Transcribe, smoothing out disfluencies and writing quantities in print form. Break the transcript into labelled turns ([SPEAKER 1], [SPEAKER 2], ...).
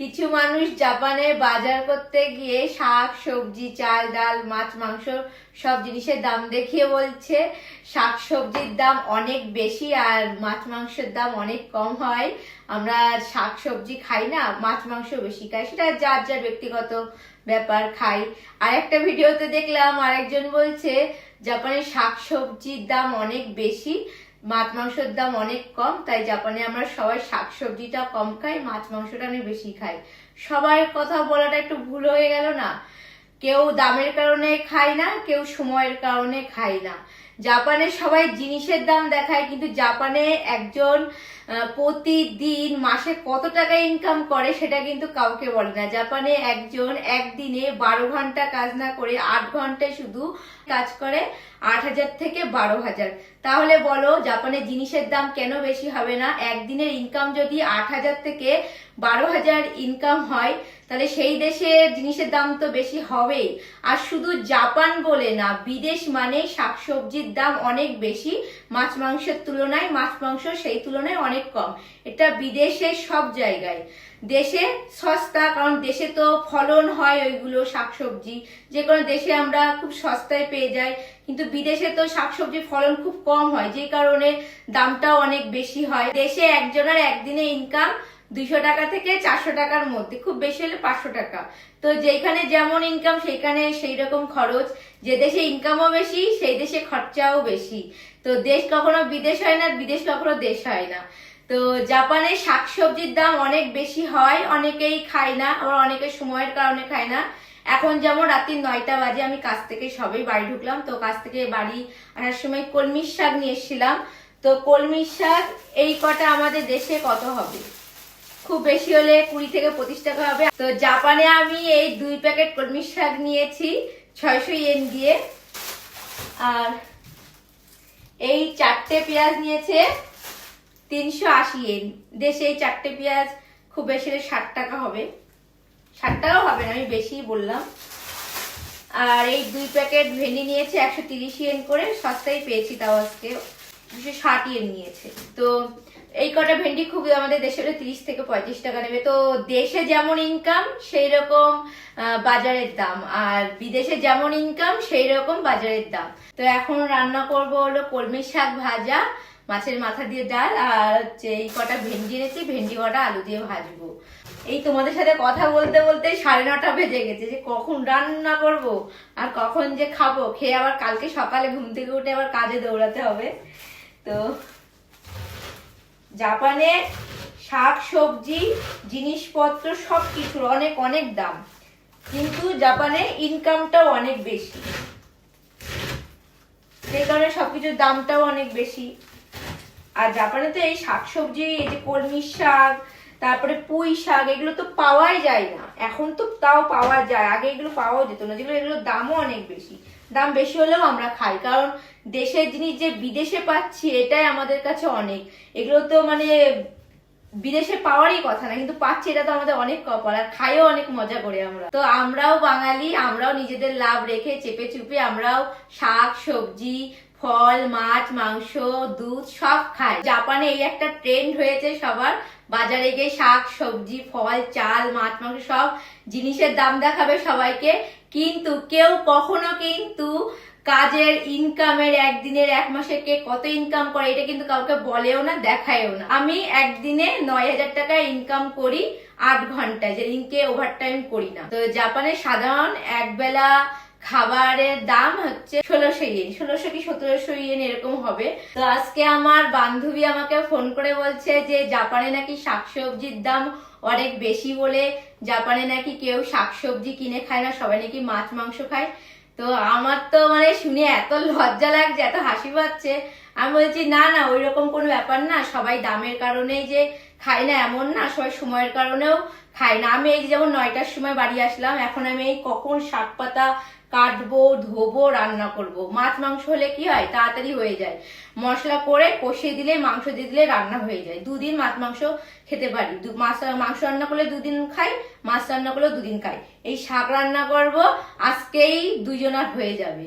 [SPEAKER 1] কিছু মানুষ জাপানে বাজার করতে গিয়ে শাক সবজি চাল ডাল মাছ মাংস সব জিনিসের দাম দেখিয়ে বলছে শাক সবজির দাম অনেক বেশি আর মাছ মাংসের দাম অনেক কম হয়। আমরা শাক সবজি খাই না, মাছ মাংস বেশি খাই, সেটা যার যার ব্যক্তিগত ব্যাপার খাই। আর একটা ভিডিওতে দেখলাম আরেকজন বলছে জাপানের শাক সবজির দাম অনেক বেশি, মাছ মাংসের দাম অনেক কম, তাই জাপানে আমরা সবাই শাক সবজিটা কম খাই, মাছ মাংসটা অনেক বেশি খাই। সবার কথা বলাটা একটু ভুল হয়ে গেল না? কেউ দামের কারণে খায় না, কেউ সময়ের কারণে খায় না। জাপানে সবাই জিনিসের দাম দেখায়, কিন্তু জাপানে একজন প্রতিদিন মাসে কত টাকা ইনকাম করে সেটা কিন্তু কাউকে বলে না। জাপানে একজন একদিনে 12 ঘন্টা কাজ না করে 8 ঘন্টায় শুধু কাজ করে 8,000 থেকে 12,000। তাহলে বলো জাপানে জিনিসের দাম কেন বেশি হবে না? একদিনের ইনকাম যদি 8,000 থেকে 12,000 ইনকাম হয়, তাহলে সেই দেশে জিনিসের দাম তো বেশি হবেই। আর শুধু জাপান বলে না, বিদেশ মানে শাকসবজির দাম অনেক বেশি মাছ মাংসের তুলনায়, মাছ মাংস সেই তুলনায় অনেক কম। এটা বিদেশের সব জায়গায়। দেশে সস্তা, কারণ দেশে তো ফলন হয় ওইগুলো শাকসবজি, যে কোনো দেশে আমরা খুব সস্তায় পেয়ে যাই, কিন্তু বিদেশে তো শাকসবজি ফলন খুব কম হয়, যে কারণে দামটাও অনেক বেশি হয়। দেশে একজনের একদিনে ইনকাম 200 টাকা থেকে 400 টাকার মধ্যে, খুব বেশি হলে 500 টাকা। তো যেখানে যেমন ইনকাম সেইখানে সেই রকম খরচ। যে দেশে ইনকামও বেশি সেই দেশে খরচাও বেশি। তো দেশ কখনো বিদেশ হয় না, বিদেশ কখনো দেশ হয় না। তো জাপানে শাকসবজির দাম অনেক বেশি হয়, অনেকেই খায় না, আবার অনেকে সময়ের কারণে খায় না। এখন যেমন রাত্রি 9টা বাজে, আমি কাজ থেকে সবাই বাড়ি ঢুকলাম, তো কাজ থেকে বাড়ি আসার সময় কলমির শাক নিয়ে এসেছিলাম। তো কলমির শাক এই কটা আমাদের দেশে কত হবে? খুব বেশি হলে 20 থেকে 25 টাকা হবে। তো জাপানে আমি এই 2 প্যাকেট কলমির শাক নিয়েছি 600 ইয়েন দিয়ে। আর এই 4টে পেঁয়াজ নিয়েছে 380 ইয়েন। দেশে এই 4টে পেঁয়াজ খুব বেশি হলে 60 টাকা হবে, 60 টাকাও হবে না, আমি বেশি বললাম। আর এই 2 প্যাকেট ভেন্ডি নিয়েছে 130 ইয়েন করে, সস্তায় পেয়েছি, তাও আজকে 260 ইয়েন নিয়েছে। তো এই কটা ভেন্ডি খুব আমাদের দেশে 30 থেকে 35 টাকা নেবে। তো দেশে যেমন ইনকাম সেই রকম বাজারের দাম, আর বিদেশে যেমন ইনকাম সেই রকম বাজারের দাম। তো এখন রান্না করব হলো কলমি শাক ভাজা, মাছের মাথা দিয়ে ডাল, আর হচ্ছে এই কটা ভেন্ডি এনেছি, ভেন্ডি কটা আলু দিয়ে ভাজবো। এই তোমাদের সাথে কথা বলতে বলতে 9:30 বেজে গেছে, যে কখন রান্না করব আর কখন যে খাবো, খেয়ে আবার কালকে সকালে ঘুম থেকে উঠে আবার কাজে দৌড়াতে হবে। তো জাপানে শাক সবজি জিনিসপত্র সবকিছুর অনেক অনেক দাম, কিন্তু জাপানে ইনকামটাও অনেক বেশি, সেই কারণে সবকিছুর দামটাও অনেক বেশি। আর জাপানে তো এই শাক সবজি, এই যে কলমি শাক, তারপরে পুঁই শাক, এগুলো তো পাওয়াই যায় না। এখন তো তাও পাওয়া যায়, আগে এগুলো পাওয়া যেত না, যেগুলো এগুলোর দামও অনেক বেশি। দাম বেশি হলেও আমরা খাই, কারণ দেশের জিনিস যে বিদেশে পাচ্ছি এটাই আমাদের কাছে অনেক। এগুলো তো মানে বিদেশে পাওয়ারই কথা না, কিন্তু পাচ্ছি, এটা তো আমাদের অনেক কপাল, আর খাইও অনেক মজা করে আমরা। তো আমরাও বাঙালি, আমরাও নিজেদের লাভ রেখে চেপে চুপে আমরাও শাক সবজি ফল মাছ মাংস দুধ সব খায়। জাপানে এই একটা ট্রেন্ড হয়েছে, সবার বাজারে গিয়ে শাক সবজি ফল চাল মাছ মাংস সব জিনিসের দাম দেখাবে সবাইকে, কিন্তু কেউ কখনো কিন্তু কাজের ইনকামের একদিনের এক মাসে কে কত ইনকাম করে এটা কিন্তু কাউকে বলেও না, দেখায়ও না। আমি একদিনে 9,000 টাকা ইনকাম করি 8 ঘন্টায়, যেদিনকে ওভারটাইম করি না। তো জাপানের সাধারণ একবেলা খাবারের দাম হচ্ছে 1600 ইয়েন, 1600 কি 1700 ইয়েন এরকম হবে। তো আজকে আমার বান্ধবী আমাকে ফোন করে বলছে যে জাপানে নাকি শাকসবজির দাম অনেক বেশি বলে, জাপানে নাকি কেউ শাকসবজি কিনে খায় না, সবাই নাকি মাছ মাংস খায়। তো আমার তো মানে শুনে এত লজ্জা লাগছে, এত হাসি পাচ্ছে। আমি বলছি না না, ওই রকম কোনো ব্যাপার না, সবাই দামের কারণেই যে খায় না এমন না, সবাই সময়ের কারণেও খায় না। আমি এই যেমন 9টার সময় বাড়ি আসলাম, এখন আমি এই কখন শাক পাতা কাটবো ধোবো রান্না করব। মাছ মাংস হলে কি হয়, তাড়াতাড়ি হয়ে যায়, মশলা করে কষিয়ে দিলে মাংস দিয়ে দিলে রান্না হয়ে যায়। 2 দিন মাছ মাংস খেতে পারি, মাংস রান্না করলে 2 দিন খাই, মাছ রান্না করলে 2 দিন খাই। এই শাক রান্না করব, আজকেই 2 জনার হয়ে যাবে।